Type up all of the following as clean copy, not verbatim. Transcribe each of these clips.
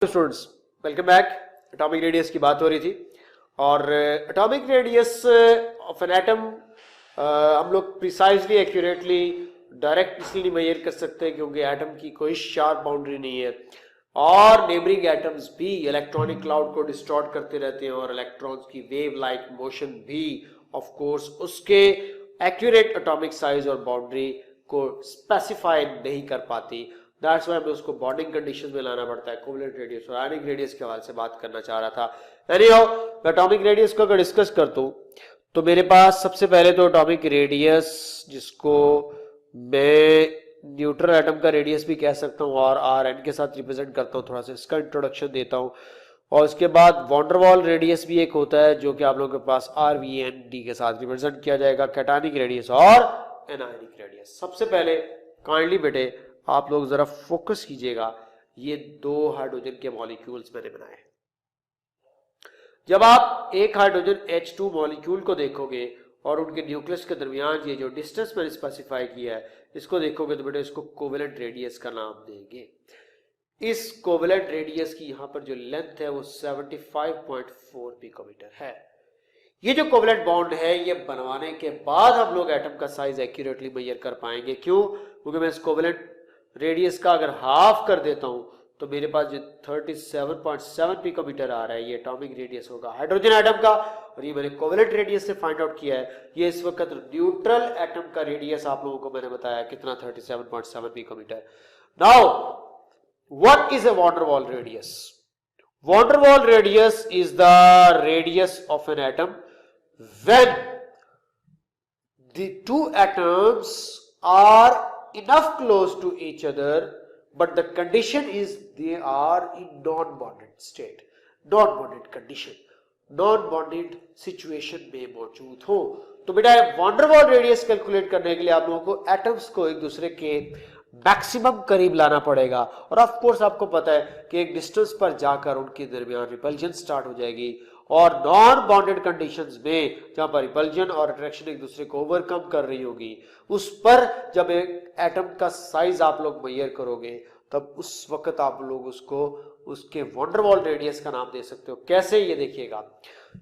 Students welcome back. Atomic radius की बात हो रही थी और atomic radius of an atom हम लोग प्रिसाइजली एक्यूरेटली डायरेक्ट इसलिए नहीं मेजर कर सकते क्योंकि एटम की कोई शार्प बाउंड्री नहीं है और नेबरिंग एटम्स भी इलेक्ट्रॉनिक क्लाउड को डिस्टॉर्ट करते रहते हैं और इलेक्ट्रॉन्स की वेव लाइक मोशन भी ऑफ कोर्स उसके एक्यूरेट एटॉमिक साइज और बाउंड्री को स्पेसिफाई नहीं कर पाती। दैट्स व्हाई हमें उसको बॉन्डिंग कंडीशन में लाना पड़ता है। कोवलेंट रेडियस और आयनिक रेडियस के हवाले से बात करना चाह रहा था। एनीहाउ मैं एटॉमिक रेडियस को अगर डिस्कस करता हूं तो मेरे पास सबसे पहले तो एटॉमिक रेडियस जिसको मैं न्यूट्रल एटम का रेडियस भी कह सकता हूं और आर एन के साथ रिप्रेजेंट करता हूं, थोड़ा सा इसका इंट्रोडक्शन देता हूं। और उसके बाद वॉन्डरवॉल रेडियस भी एक होता है जो कि आप लोगों के पास आर वी एन डी के साथ रिप्रेजेंट किया जाएगा, कैटानिक रेडियस और एनायनिक रेडियस। सबसे पहले काइंडली बेटे आप लोग जरा फोकस कीजिएगा, ये दो हाइड्रोजन के मॉलिक्यूल्स मैंने बनाए। जब आप एक हाइड्रोजन H2 मॉलिक्यूल को देखोगे और उनके न्यूक्लियस के दरमियान ये जो डिस्टेंस मैंने स्पेसिफाई किया है इसको देखोगे तो बेटे इसको कोवेलेंट रेडियस का नाम देंगे। इस कोवेलेंट रेडियस की यहां पर जो लेंथ है वो 75.4 पिकोमीटर है। ये जो कोवेलेंट बॉन्ड है ये बनवाने के बाद हम लोग एटम का साइज एक्यूरेटली मेजर कर पाएंगे। क्यों? क्योंकि मैं इस कोवेलेंट रेडियस का अगर हाफ कर देता हूं तो मेरे पास जो 37.7 पिकोमीटर आ रहा है ये एटॉमिक रेडियस होगा हाइड्रोजन एटम का। और ये मैंने कोवेलेंट रेडियस से फाइंड आउट किया है। ये इस वक्त न्यूट्रल एटम का रेडियस आप लोगों को मैंने बताया कितना, 37.7 picometer. Now what is a van der Waals radius? Van der Waals radius is the radius of an atom when the two atoms are enough close to each other but the condition is they are in non-bonded state, non-bonded condition, non-bonded situation में मौजूद हो। तो बेटा van der Waals radius calculate करने के लिए आप लोगों को एटम्स को एक दूसरे के मैक्सिमम करीब लाना पड़ेगा और ऑफ कोर्स आपको पता है कि एक डिस्टेंस पर जाकर उनके दरमियान रिपल्जन स्टार्ट हो जाएगी और नॉन बॉन्डेड कंडीशंस में जहां पर रिपल्जन और अट्रैक्शन एक दूसरे को ओवरकम कर रही होगी उस पर जब एक एटम का साइज आप लोग मेजर करोगे तब उस वक्त आप लोग उसको उसके वॉन्डरवॉल रेडियस का नाम दे सकते हो। कैसे? ये देखिएगा,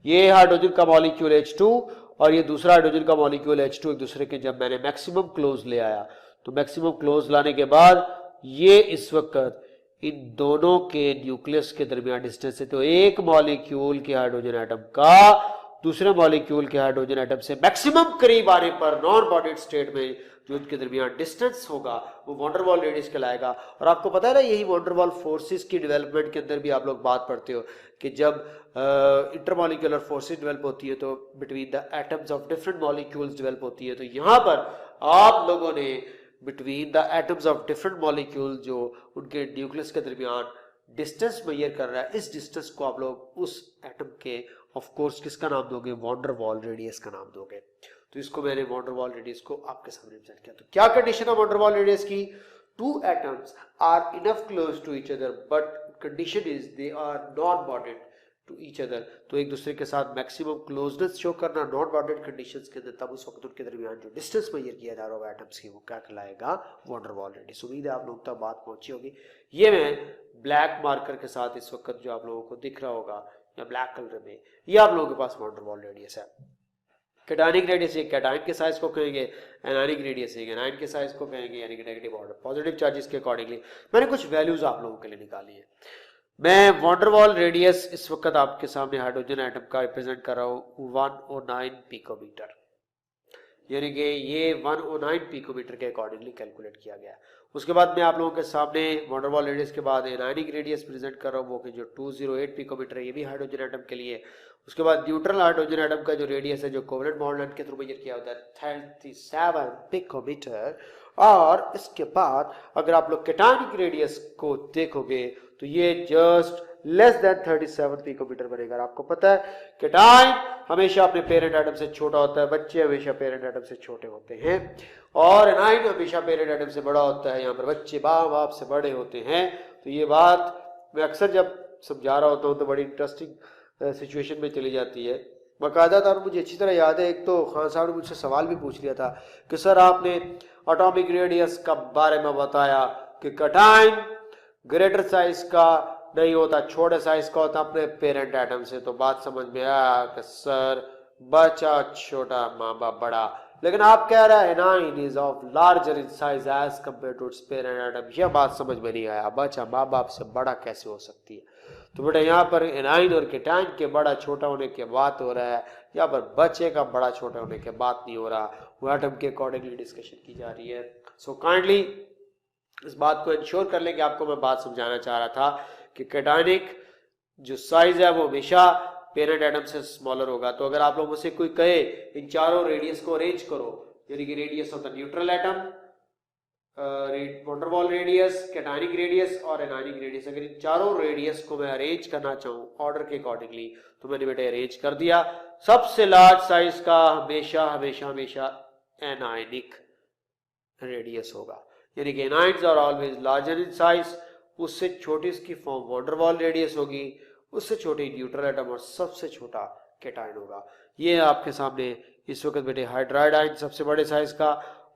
ये हाइड्रोजन का मॉलिक्यूल H2 और ये दूसरा हाइड्रोजन का मॉलिक्यूल H2 एक दूसरे के जब मैंने मैक्सिमम क्लोज ले आया तो मैक्सिमम क्लोज लाने के बाद ये इस वक्त इन दोनों के न्यूक्लियस के दरमियान डिस्टेंस है। तो एक मॉलिक्यूल के हाइड्रोजन एटम का दूसरे मॉलिक्यूल के हाइड्रोजन एटम से मैक्सिमम करीब आने पर नॉन बॉन्डेड स्टेट में जो उनके दरमियान डिस्टेंस होगा वो वॉन्डरवॉल रेडियस कहलाएगा। और आपको पता है ना यही वॉन्डरवॉल फोर्सेस की डेवलपमेंट के अंदर भी आप लोग बात पढ़ते हो कि जब इंटरमॉलिक्यूलर फोर्सेस डेवलप होती है तो between the atoms of different molecules develop होती है। तो यहाँ पर आप लोगों ने between the atoms of different molecule जो उनके न्यूक्लियस के दरमियान डिस्टेंस मेजर कर रहा है इस डिस्टेंस को आप लोग उस एटम के ऑफ कोर्स किसका नाम दोगे? वॉन्डरवॉल रेडियस का नाम दोगे। तो इसको मैंने वॉन्डरवॉल रेडियस को आपके सामने प्रेजेंट किया। तो क्या कंडीशन है वॉन्डरवॉल रेडियस की? Two atoms are enough close to each other but condition is they are not bonded to each other. तो एक दूसरे के साथ मैक्सिमम क्लोजनेस शो करना नॉट बॉन्डेड कंडीशंस के अंदर, तब उस वक्त उनके दरमियान जो डिस्टेंस मेजर किया जा रहा होगा एटम्स की वो क्या कहलाएगा? Van der Waals radius. उम्मीद है आप लोग तक बात पहुंची होगी। ये मैं ब्लैक मार्कर के साथ इस वक्त जो आप लोगों को दिख रहा होगा या ब्लैक कलर में ये आप लोगों के पास वॉन्डरवॉल रेडियस है। कैटायनिक रेडियस एक कैटायन के साइज को कहेंगे, एनायनिक रेडियस एक एनायन के साइज को कहेंगे, यानी कि नेगेटिव ऑर्डर पॉजिटिव चार्जेस के अकॉर्डिंगली मैंने कुछ वैल्यूज आप लोगों के लिए निकाली है। मैं वॉन्डरवॉल रेडियस इस वक्त आपके सामने हाइड्रोजन एटम का रिप्रेजेंट कर रहा हूं 109 पिकोमीटर, यानी कि ये 109 पिकोमीटर के अकॉर्डिंगली कैलकुलेट किया गया। उसके बाद मैं आप लोगों के सामने वॉन्डरवॉल रेडियस के बाद एनायनिक रेडियस प्रेजेंट कर रहा हूं वो कि जो 208 पिकोमीटर है, ये भी हाइड्रोजन एटम के लिए। उसके बाद न्यूट्रल हाइड्रोजन एटम का जो रेडियस है जो कोवेलेंट बॉन्ड लेंथ के थ्रू मेजर किया होता है 37 पिकोमीटर। और इसके बाद अगर आप लोग कैटायनिक रेडियस को देखोगे तो ये जस्ट लेस देन 37 पिकोमीटर बनेगा। आपको पता है कैटायन हमेशा अपने पेरेंट एटम से छोटा होता है, बच्चे हमेशा पेरेंट एटम से छोटे होते हैं, और एनायन हमेशा पेरेंट एटम से बड़ा होता है। यहाँ पर बच्चे माँ बाप से बड़े होते हैं। तो ये बात मैं अक्सर जब समझा रहा होता हूँ तो बड़ी इंटरेस्टिंग सिचुएशन में चली जाती है। बाकायदा तौर मुझे अच्छी तरह याद है, एक तो खान साहब ने मुझसे सवाल भी पूछ लिया था कि सर आपने एटॉमिक रेडियस के बारे में बताया कि कैटायन ग्रेटर साइज का नहीं होता, छोटे साइज का होता अपने पेरेंट एटम से। तो बात समझ में आया कि सर बच्चा छोटा माँ बाप बड़ा, लेकिन आप कह रहे हैं anion is of larger in size as compare to its parent atom. यह बात समझ में नहीं आया, बच्चा माँ बाप से बड़ा कैसे हो सकती है। तो बेटा यहाँ पर एनाइन और केटाइन के बड़ा छोटा होने की बात हो रहा है, यहाँ पर बच्चे का बड़ा छोटा होने की बात नहीं हो रहा, वो एटम के अकॉर्डिंगली डिस्कशन की जा रही है। सो काइंडली इस बात को इंश्योर कर लें कि आपको मैं बात समझाना चाह रहा था कि केटाइनिक जो साइज है वो हमेशा पेरेंट एटम से स्मॉलर होगा। तो अगर आप लोगों से कोई कहे इन चारों रेडियस को अरेंज करो, यानी कि radius of the neutral atom, van der Waals radius, cationic radius और एनायनिक रेडियस, अगर इन चारों रेडियस को मैं अरेंज करना चाहूँ ऑर्डर के अकॉर्डिंगली, तो मैंने बेटे अरेंज कर दिया। सबसे लार्ज साइज का हमेशा हमेशा हमेशा एनायनिक रेडियस होगा, यानी कि anions are always larger in size. उससे छोटी इसकी form van der Waals radius होगी, उससे छोटी न्यूट्रल एटम और सबसे छोटा केटाइन होगा। ये आपके सामने इस वक्त बेटे हाइड्राइड आयन सबसे बड़े साइज का,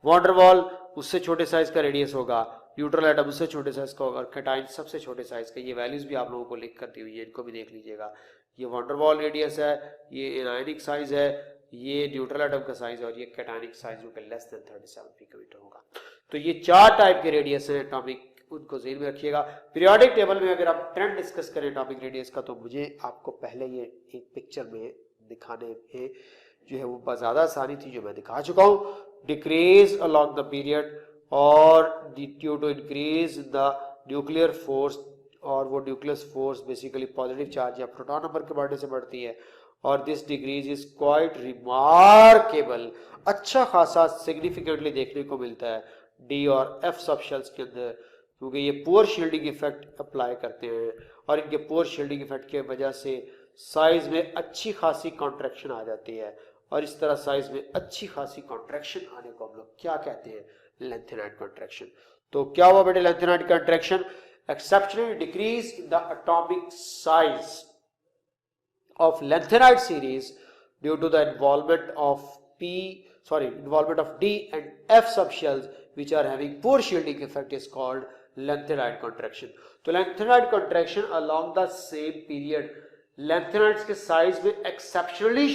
वैन डर वाल्स उससे छोटे साइज का रेडियस होगा, न्यूट्रल एटम उससे छोटे साइज का होगा और केटाइन सबसे छोटे साइज का। ये वैल्यूज भी आप लोगों को लिख कर दी हुई है, इनको भी देख लीजिएगा। ये वैन डर वाल्स रेडियस है, ये एनायनिक साइज है, ये न्यूट्रल एटम का साइज और ये केटाइनिक साइज जो कि लेस देन 37 पिकोमीटर होगा। तो ये चार टाइप के रेडियस हैं एटॉमिक, उनको ज़हन में रखिएगा। पीरियोडिक टेबल में अगर आप ट्रेंड डिस्कस करें एटॉमिक रेडियस का, तो मुझे आपको पहले ये एक पिक्चर में दिखाने में जो है वो बहुत ज़्यादा आसानी थी, जो मैं दिखा चुका हूँ। डिक्रीज अलॉन्ग द पीरियड और due to increase in the nuclear force, और वो nuclear force basically positive charge या प्रोटॉन नंबर के बढ़ने से बढ़ती है। और this decrease is quite remarkable, अच्छा खासा सिग्निफिकेंटली देखने को मिलता है डी और एफ सब शेल्स के अंदर, क्योंकि ये पुअर शील्डिंग इफेक्ट अप्लाई करते हैं और इनके पुअर शील्डिंग इफेक्ट की वजह से साइज में अच्छी खासी कॉन्ट्रैक्शन आ जाती है। और इस तरह साइज में अच्छी खासी कॉन्ट्रैक्शन आने को हम लोग क्या कहते हैं, लेंथेनाइड कॉन्ट्रैक्शन। तो क्या हुआ बेटे lanthanide contraction, exceptionally decrease in the atomic size of lanthanide series due to the involvement of D and F subshells which are having poor shielding effect is called lanthanide contraction. तो lanthanide contraction along the same period lanthanides के size में exceptionally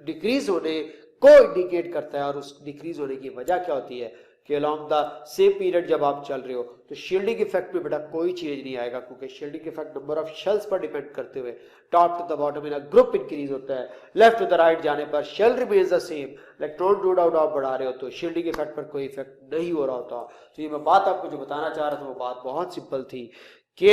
decrease होने को indicate करता है। और उस decrease होने की वजह क्या होती है कि अलॉन्ग द सेम पीरियड जब आप चल रहे हो तो शील्डिंग इफेक्ट में बेटा कोई चेंज नहीं आएगा, क्योंकि shielding effect number of shells पर डिपेंड करते हुए top to the bottom in group increase होता है, लेफ्ट टू द राइट जाने पर shell remains the same, electron no doubt आप बढ़ा रहे हो तो शील्डिंग इफेक्ट पर कोई इफेक्ट नहीं हो रहा होता। तो ये मैं बात आपको जो बताना चाह रहा था वो बात बहुत सिंपल थी कि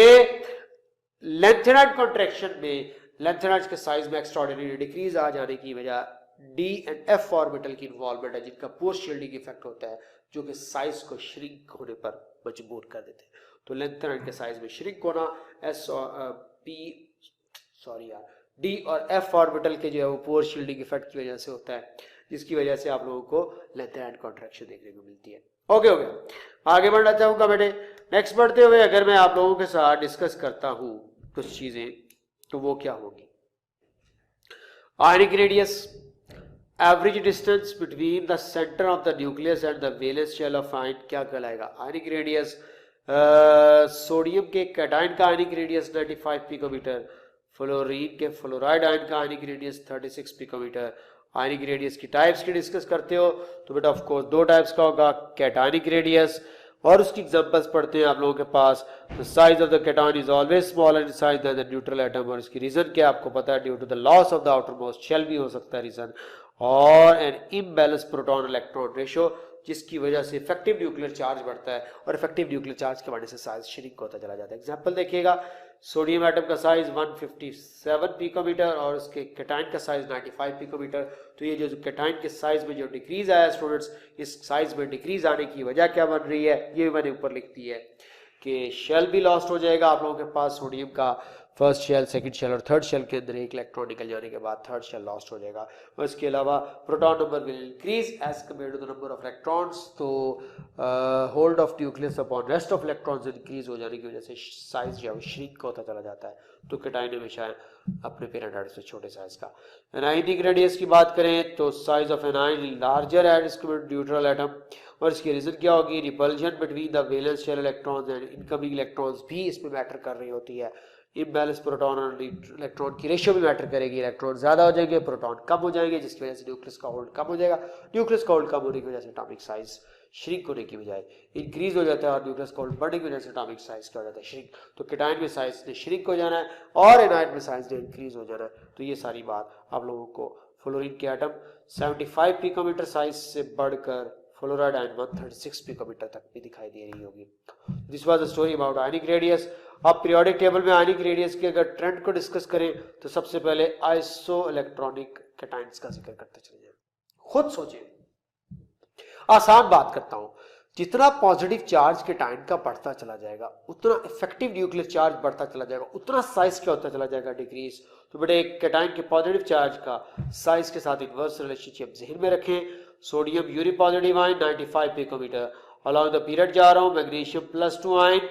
लेंथेनाइड कॉन्ट्रैक्शन में लेंथेनाइड्स के साइज में एक्स्ट्राऑर्डिनरी डिक्रीज आ जाने की वजह डी एंड एफ ऑर्बिटल की इन्वॉल्वमेंट है, जिनका पोस्ट शील्डिंग इफेक्ट होता है, जो कि साइज को श्रिंक होने पर मजबूर कर देते हैं। तो लेंथेनाइड के साइज में श्रिंक होना डी और एफ ऑर्बिटल के जो है वो पोर शील्डिंग इफेक्ट की वजह से होता है, जिसकी वजह से आप लोगों को लेंथेनाइड कॉन्ट्रैक्शन देखने को मिलती है। ओके हो गया, आगे बढ़ना चाहूंगा बेटे। नेक्स्ट बढ़ते हुए अगर मैं आप लोगों के साथ डिस्कस करता हूं कुछ चीजें, तो वो क्या होगी। Ionic radius, average distance between the centre of the nucleus and the valence shell of ion क्या कहलाएगा, आयनिक रेडियस। सोडियम के कैटायन का आयनिक रेडियस 95 पिकोमीटर, फ्लोरीन के फ्लोराइड आयन का ionic radius 36 picometer. Ionic radius की types की discuss करते हो तो बेटा ऑफ कोर्स दो टाइप्स का होगा, कैटायनिक रेडियस और उसकी एग्जांपल्स पढ़ते हैं आप लोगों के पास। The size of the cation is always smaller in size than the neutral atom, और इसकी रीजन क्या आपको पता है, due to the loss of the outermost shell भी हो सकता है रीजन, और an imbalance proton electron ratio, जिसकी वजह से इफेक्टिव न्यूक्लियर चार्ज बढ़ता है और इफेक्टिव न्यूक्लियर चार्ज के बढ़ने से साइज श्रिंक होता चला जाता है। एग्जांपल देखिएगा, सोडियम एटम का साइज 157 पिकोमीटर और उसके कैटायन का साइज 95 पिकोमीटर। तो ये जो कैटायन के साइज में जो डिक्रीज आया स्टूडेंट्स, इस साइज में डिक्रीज आने की वजह क्या बन रही है, ये मैंने ऊपर लिख दी है कि शेल भी लॉस्ट हो जाएगा आप लोगों के पास, सोडियम का फर्स्ट शेल, सेकंड शेल और थर्ड शेल के अंदर एक इलेक्ट्रॉन निकल जाने के बाद थर्ड शेल लॉस्ट हो जाएगा। और इसके अलावा proton number will increase as compare to the number of electrons, तो hold of nucleus upon rest of electrons increase हो जाने की वजह से साइज जो है श्रिंक होता चला जाता है। तो कैटायन हमेशा अपने पेरेंट एटम से छोटे साइज का। एनायनिक रेडियस की बात करें तो size of anion larger as compare to neutral atom, और इसकी रीजन क्या होगी, repulsion between the valence shell electrons and incoming electrons भी इसमें मैटर कर रही होती है। इम्बैलेंस प्रोटॉन और इलेक्ट्रॉन की रेशियो भी मैटर करेगी। इलेक्ट्रॉन ज्यादा हो जाएंगे, प्रोटॉन कम हो जाएंगे, जिसकी वजह से न्यूक्लियस का होल्ड कम हो जाएगा। न्यूक्लियस का होल्ड कम होने की वजह से एटॉमिक साइज श्रिंक होने की बजाय इंक्रीज हो जाता है, और न्यूक्लियस का होल्ड बढ़ने की वजह से एटॉमिक साइज क्या हो जाता है, श्रिंक। तो केटायन में साइज ने श्रिंक हो जाना है और एनायन में साइज ने इंक्रीज हो जाना है। तो ये सारी बात आप लोगों को फ्लोरीन के एटम 75 पिकोमीटर साइज से बढ़कर फ्लोराइड आयन 136 पिकोमीटर तक भी दिखाई दे रही होगी। This was the story about ionic radius. अब पीरियोडिक टेबल में आयनिक रेडियस के अगर ट्रेंड को डिस्कस करें तो सबसे पहले आइसो इलेक्ट्रॉनिक कैटायंस का जिक्र करते चले जाएं। खुद सोचिए, आसान बात करता हूं, जितना पॉजिटिव चार्ज कैटायन का बढ़ता चला जाएगा उतना इफेक्टिव न्यूक्लियर चार्ज बढ़ता चला जाएगा, उतना साइज क्या होता चला जाएगा, डिक्रीज। तो बेटे एक कैटायन के पॉजिटिव चार्ज का साइज के साथ इनवर्स रिलेशनशिप जहन में रखें। सोडियम यूरी positive ion 95 picometer, along the period जा रहा हूं, magnesium +2 ion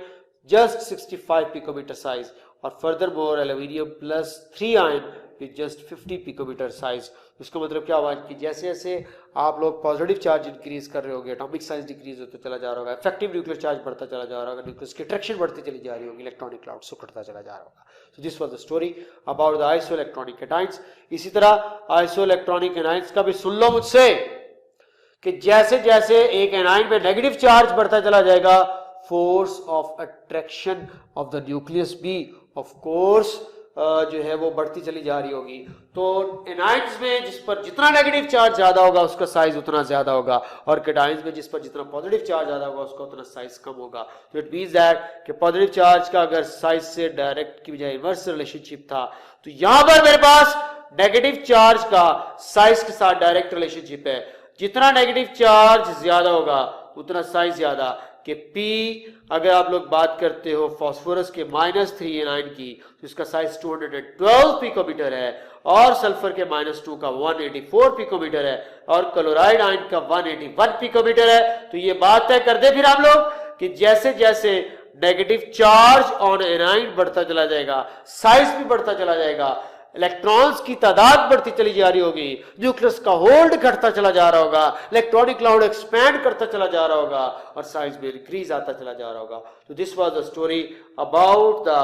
just 65 picometer size, और furthermore aluminium +3 ion with just 50 picometer size. इसका मतलब क्या हुआ कि जैसे जैसे आप लोग पॉजिटिव चार्ज इंक्रीज कर रहे होगे, एटॉमिक साइज डिक्रीज होता चला जा रहा होगा, इफेक्टिव न्यूक्लियर चार्ज बढ़ता चला जा रहा होगा, न्यूक्लियस की अट्रैक्शन बढ़ती चली जा रही होगी, इलेक्ट्रॉनिक क्लाउड सुखड़ता चला जा रहा होगा। So this was the story about the isoelectronic cations। इसी तरह isoelectronic anions का भी सुन लो मुझसे कि जैसे जैसे एक एनाइन में नेगेटिव चार्ज बढ़ता चला जाएगा, force of attraction of the nucleus भी ऑफ कोर्स जो है वो बढ़ती चली जा रही होगी। तो एनाइंस में जिस पर जितना नेगेटिव चार्ज ज्यादा होगा उसका साइज उतना ज्यादा होगा, और कैटायंस में जिस पर जितना पॉजिटिव चार्ज ज्यादा होगा उसका उतना साइज कम होगा। तो इट मींस दैट कि पॉजिटिव चार्ज का अगर साइज से डायरेक्ट की बजाय इनवर्स रिलेशनशिप था, तो यहां पर मेरे पास नेगेटिव चार्ज का साइज के साथ डायरेक्ट रिलेशनशिप है। जितना नेगेटिव चार्ज ज्यादा होगा उतना साइज ज्यादा। कि P अगर आप लोग बात करते हो फास्फोरस के -3 एनाइन की, तो इसका साइज 212 पिकोमीटर है, और सल्फर के -2 का 184 पिकोमीटर है, और क्लोराइड आयन का 181 पिकोमीटर है। तो ये बात तय कर दे फिर हम लोग कि जैसे जैसे नेगेटिव चार्ज ऑन एनाइन बढ़ता चला जाएगा, साइज भी बढ़ता चला जाएगा, इलेक्ट्रॉन्स की तादाद बढ़ती चली जा रही होगी, न्यूक्लियस का होल्ड घटता चला जा रहा होगा, इलेक्ट्रॉनिक क्लाउड एक्सपैंड करता चला जा रहा होगा, और साइज में इंक्रीज आता चला जा रहा होगा। तो this was the story about the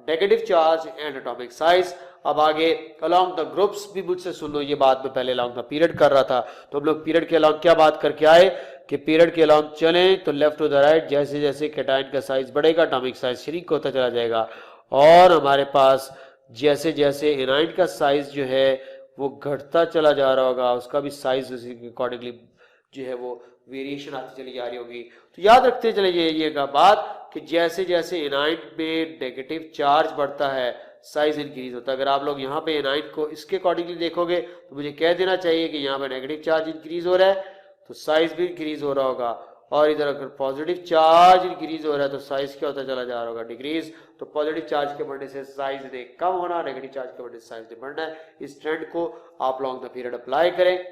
negative charge and atomic size. अब आगे अलोंग द ग्रुप्स भी मुझसे सुन लो, ये बात मैं पहले अलोंग द पीरियड कर रहा था। तो हम लोग पीरियड के अलोंग क्या बात करके आए कि पीरियड के अलोंग चलें तो लेफ्ट टू द राइट, जैसे जैसे कैटायन का साइज बढ़ेगा एटॉमिक साइज श्रिंक होता चला जाएगा, और हमारे पास जैसे जैसे एनाइन का साइज जो है वो घटता चला जा रहा होगा, उसका भी साइज उसी के अकॉर्डिंगली जो है वो वेरिएशन आती चली जा रही होगी। तो याद रखते चले जाइएगा बात कि जैसे जैसे एनाइन में नेगेटिव चार्ज बढ़ता है साइज इंक्रीज होता है। अगर आप लोग यहाँ पे एनाइन को इसके अकॉर्डिंगली देखोगे तो मुझे कह देना चाहिए कि यहाँ पे नेगेटिव चार्ज इंक्रीज हो रहा है तो साइज भी इंक्रीज हो रहा होगा, और इधर अगर पॉजिटिव चार्ज इंक्रीज हो रहा है तो साइज क्या होता चला जा रहा होगा, डिक्रीज। तो पॉजिटिव चार्ज के बढ़ने से साइज ने कम होना, नेगेटिव चार्ज के बढ़ने से साइज ने बढ़ना है। इस ट्रेंड को आप लॉन्ग द पीरियड अप्लाई करें,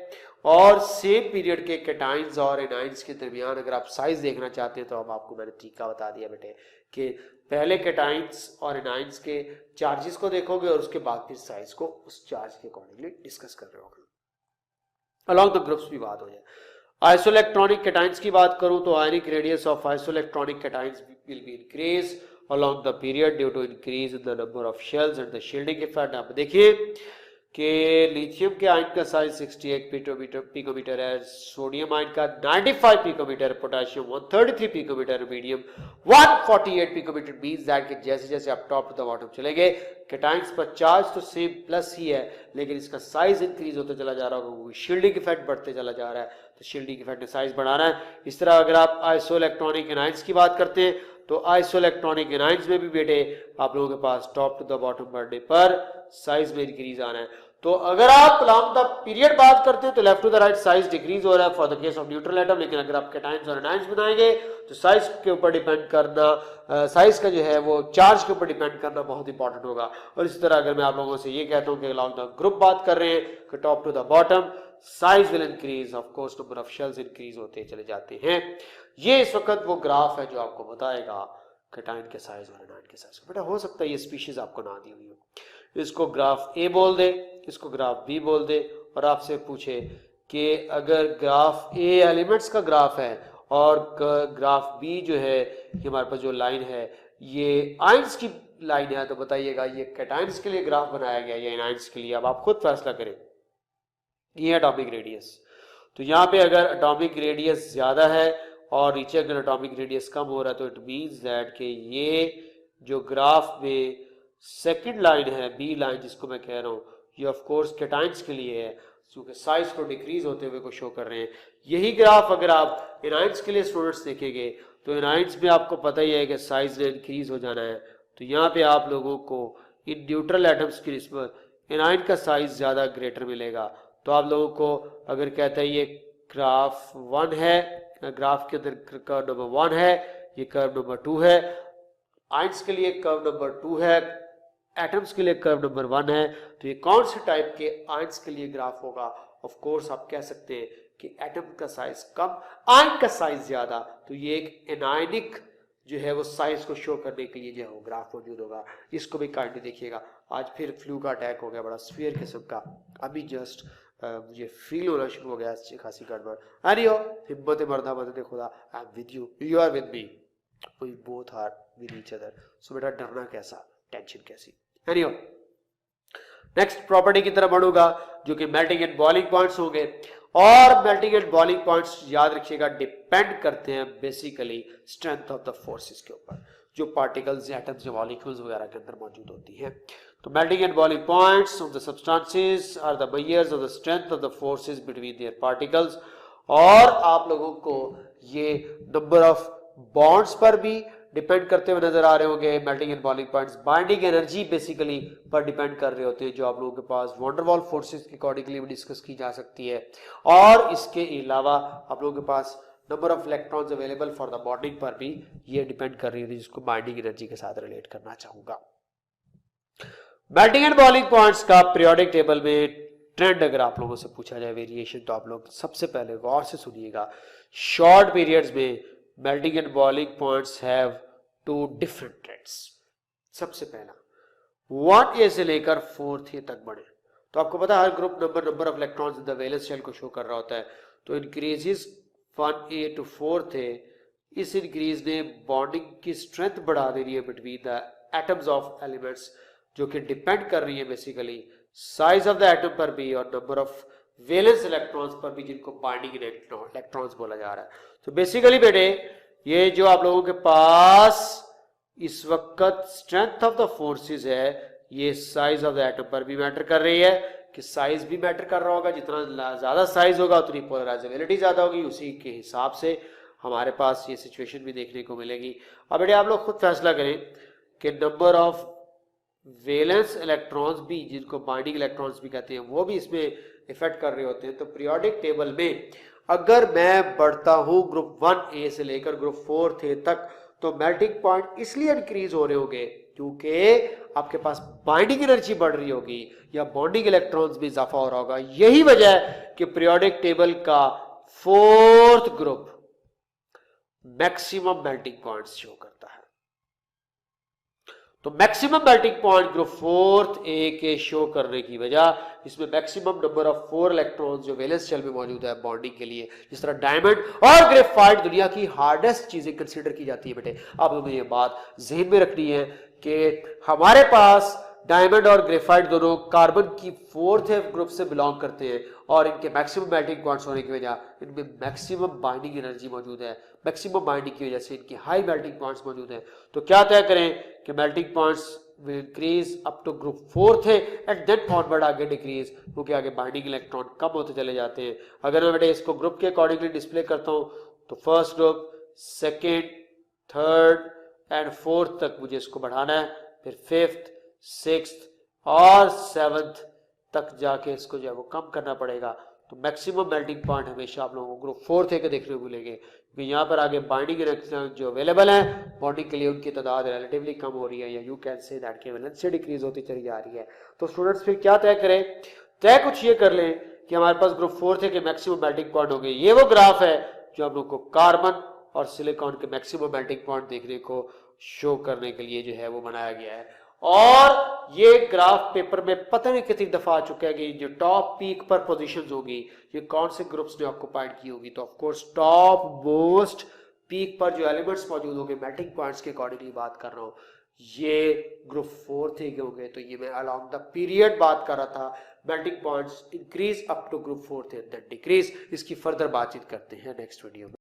और सेम पीरियड के कैटायंस और एनाइंस के दरमियान अगर आप साइज देखना चाहते हैं तो अब आपको मैंने तरीका बता दिया बेटे कि पहले कैटायंस और एनाइंस के चार्जेस को देखोगे और उसके बाद फिर साइज को उस चार्ज के अकॉर्डिंगली डिस्कस कर रहे होगे। अलॉन्ग द ग्रुप्स भी बात हो जाए। आइसोइलेक्ट्रॉनिक कैटायंस की बात करूं तो ionic radius of isoelectronic cations will be increase along the period due to increase in the number of shells and the shielding effect। आप देखिए कि लिथियम के आयन का साइज 68 पिकोमीटर है, सोडियम आयन का 95 picometer, potassium 133 picometer, medium 148 picometer. Means that कि जैसे जैसे आप टॉप टू द बॉटम चलेंगे कैटायंस पर चार्ज तो सेम प्लस ही है, लेकिन इसका साइज इंक्रीज होता चला जा रहा होगा, शील्डिंग इफेक्ट बढ़ते चला जा रहा है, तो शील्डिंग इफेक्ट ने साइज बढ़ाना है। इस तरह अगर आप आइसोइलेक्ट्रॉनिक एनाइंस की बात करते हैं तो आइसोइलेक्ट्रॉनिक एनाइंस में भी बेटे आप लोगों के पास टॉप टू द बॉटम बढ़ने पर साइज में इंक्रीज आना है। तो अगर आप लॉन्ग द पीरियड बात करते हैं तो left to the right size decrease हो रहा है for the case of neutral atom, लेकिन अगर आप कैटायंस और एनाइंस बनाएंगे तो साइज के ऊपर डिपेंड करना, साइज का जो है वो चार्ज के ऊपर डिपेंड करना बहुत इंपॉर्टेंट होगा। और इसी तरह अगर मैं आप लोगों से ये कहता हूँ कि लॉन्ग द ग्रुप बात कर रहे हैं कि top to the bottom size will increase, of course number of shells increase होते चले जाते हैं। ये इस वक्त वो ग्राफ है जो आपको बताएगा कैटायन के साइज और एनाइन के साइज। बेटा हो सकता है ये स्पीशीज आपको ना दी हुई हो, इसको ग्राफ ए बोल दे, इसको ग्राफ बी बोल दे, और आपसे पूछे कि अगर ग्राफ ए एलिमेंट्स का ग्राफ है और ग्राफ बी जो है हमारे पास जो लाइन है ये आयंस की लाइन है तो बताइएगा ये कैटायंस के लिए ग्राफ बनाया गया या एनायंस के लिए, अब आप खुद फैसला करें। ये एटॉमिक रेडियस, तो यहाँ पे अगर एटॉमिक रेडियस ज्यादा है और नीचे अगर एटॉमिक रेडियस कम हो रहा है तो इट मींस दैट कि ये जो ग्राफ में सेकंड लाइन है, बी लाइन जिसको मैं कह रहा हूँ, ये ऑफ कोर्स कैटायंस के लिए है क्योंकि साइज को डिक्रीज होते हुए को शो कर रहे हैं। यही ग्राफ अगर आप एनायंस के लिए स्टूडेंट्स देखेंगे तो एनायंस में आपको पता ही है कि साइज ने इंक्रीज हो जाना है, तो यहाँ पे आप लोगों को इन न्यूट्रल एटम्स की निस्बत एनायन का साइज ज्यादा ग्रेटर मिलेगा। तो आप लोगों को अगर कहते हैं ये ग्राफ 1 है, ग्राफ के अंदर कर्व नंबर 1 है, ये कर्व नंबर 2 है, आयंस के लिए कर्व नंबर 2 है, एटम्स के लिए कर्व नंबर 1 है, तो ये कौन से टाइप के आयंस के लिए ग्राफ होगा? ऑफ कोर्स आप कह सकते हैं कि एटम का साइज कम, आयन का साइज ज्यादा, तो ये एक एनायनिक जो है वो साइज को शो करने के लिए जो है वो ग्राफ मौजूद होगा। इसको भी काइंडली देखिएगा। आज फिर फ्लू का अटैक हो गया, बड़ा स्फीयर किस्म का, अभी जस्ट मुझे फील होना शुरू हो गया अच्छी खासी गड़बड़। अरियो हिम्मत मर्दा मदद खुदा, I am with you, you are with me, we both are with each other. So बेटा डरना कैसा, टेंशन कैसी। एनीहो नेक्स्ट प्रॉपर्टी की तरफ बढ़ूंगा जो कि मेल्टिंग एंड बॉइलिंग पॉइंट्स होंगे, और मेल्टिंग एंड बॉइलिंग पॉइंट्स याद रखिएगा डिपेंड करते हैं basically strength of the forces के ऊपर, जो पार्टिकल्स, एटम्स, मॉलिक्यूल्स वगैरह के अंदर मौजूद होती है। तो melting and boiling points of the substances are the measures of the strength of the forces between their particles, और आप लोगों को ये नंबर ऑफ बॉन्ड्स पर भी डिपेंड करते हुए नजर आ रहे होंगे। Melting and boiling points binding energy basically पर डिपेंड कर रहे होते हैं, जो आप लोगों के पास वंडरवॉल फोर्सेस के अकॉर्डिंगली भी डिस्कस की जा सकती है, और इसके अलावा आप लोगों के पास number of electrons available for the bonding पर भी ये डिपेंड कर रही है, जिसको बाइंडिंग एनर्जी के साथ रिलेट करना चाहूंगा। मेल्टिंग एंड बॉइलिंग पॉइंट्स का पीरियोडिक टेबल में ट्रेंड अगर आप लोगों से पूछा जाए वेरिएशन, तो आप लोग सबसे पहले गौर से सुनिएगा। शॉर्ट पीरियड्स में melting and boiling points have two different trends. सबसे पहला 1A से लेकर 4A तक बढ़े, तो आपको पता है हर group number of electrons in the valence shell को शो कर रहा होता है, तो इंक्रीजेस 1A to 4A, इस इंक्रीज ने बॉन्डिंग की स्ट्रेंथ बढ़ा देनी है between the atoms of elements, जो कि डिपेंड कर रही है basically size of the atom पर भी और नंबर ऑफ वैलेंस इलेक्ट्रॉन्स पर भी, जिनको बाइंडिंग इलेक्ट्रॉन्स बोला जा रहा है। तो बेसिकली बेटे ये जो आप लोगों के पास इस वक्त स्ट्रेंथ ऑफ द फोर्सेस है, ये साइज ऑफ द एटम पर भी मैटर कर रही है, कि साइज भी मैटर कर रहा होगा, जितना ज्यादा साइज होगा उतनी पोलराइजेबिलिटी ज्यादा होगी, उसी के हिसाब से हमारे पास ये सिचुएशन भी देखने को मिलेगी। अब बेटे आप लोग खुद फैसला करें कि नंबर ऑफ वैलेंस इलेक्ट्रॉन्स भी, जिनको बाइंडिंग इलेक्ट्रॉन्स भी कहते हैं, वो भी इसमें इफेक्ट कर रहे होते हैं। तो पीरियोडिक टेबल में अगर मैं बढ़ता हूं ग्रुप 1A से लेकर ग्रुप 4A तक, तो मेल्टिंग पॉइंट इसलिए इंक्रीज हो रहे होंगे क्योंकि आपके पास बाइंडिंग एनर्जी बढ़ रही होगी या बॉन्डिंग इलेक्ट्रॉन्स भी इजाफा हो रहा होगा। यही वजह है कि पीरियोडिक टेबल का 4th group maximum melting points show करता है। तो maximum melting point group 4A के शो करने की वजह, इसमें मैक्सिमम नंबर ऑफ 4 इलेक्ट्रॉन्स जो वैलेंस शेल में मौजूद है बॉन्डिंग के लिए, जिस तरह डायमंड और ग्रेफाइट दुनिया की हार्डेस्ट चीजें कंसीडर की जाती है। बेटे आप लोगों ने ये बात जहन में रखनी है कि हमारे पास डायमंड और ग्रेफाइट दोनों कार्बन की 4th ग्रुप से बिलोंग करते हैं, और इनके मैक्सिमम मेल्टिंग पॉइंट्स होने की वजह इनमें मैक्सिमम बाइंडिंग एनर्जी मौजूद है, मैक्सिमम बाइंडिंग की वजह से इनकी हाई मेल्टिंग पॉइंट्स मौजूद हैं। तो क्या तय करें कि melting points will increase up to group 4th and then forward आगे डिक्रीज, क्योंकि आगे बाइंडिंग इलेक्ट्रॉन कम होते चले जाते हैं। अगर मैं बेटे इसको ग्रुप के अकॉर्डिंगली डिस्प्ले करता हूं, तो first group, second, third and 4th तक मुझे इसको बढ़ाना है, फिर 5th, 6th और 7th तक जाके इसको जो है वो कम करना पड़ेगा। तो मैक्सिमम मेल्टिंग पॉइंट हमेशा आप लोगों को ग्रुप 4th के देखने को मिलेंगे, क्योंकि यहाँ पर आगे बाइंडिंग इलेक्ट्रॉन जो अवेलेबल है बॉन्डिंग के लिए, उनकी तादाद रिलेटिवली कम हो रही है, या यू कैन से दैट की वैलेंस से डिक्रीज होती चली जा रही है। तो स्टूडेंट्स फिर क्या तय करें? तय कुछ ये कर लें कि हमारे पास ग्रुप 4th के मैक्सिमम मेल्टिंग पॉइंट हो गए। ये वो ग्राफ है जो हम लोग को कार्बन और सिलिकॉन के मैक्सिमम मेल्टिंग पॉइंट देखने को शो करने के लिए जो है वो बनाया गया है। और ये ग्राफ पेपर में पता नहीं कितनी दफा आ चुका है कि जो टॉप पीक पर पोजीशंस होगी ये कौन से ग्रुप्स ने ऑक्युपाइड की होगी। तो of course top most peak पर जो एलिमेंट्स मौजूद होंगे, मेल्टिंग पॉइंट्स के अकॉर्डिंगली बात कर रहा हूं, ये ग्रुप 4 थे होंगे। तो ये मैं अलॉन्ग द पीरियड बात कर रहा था, melting points increase up to group 4 थे, देन डिक्रीज। इसकी फर्दर बातचीत करते हैं नेक्स्ट वीडियो में।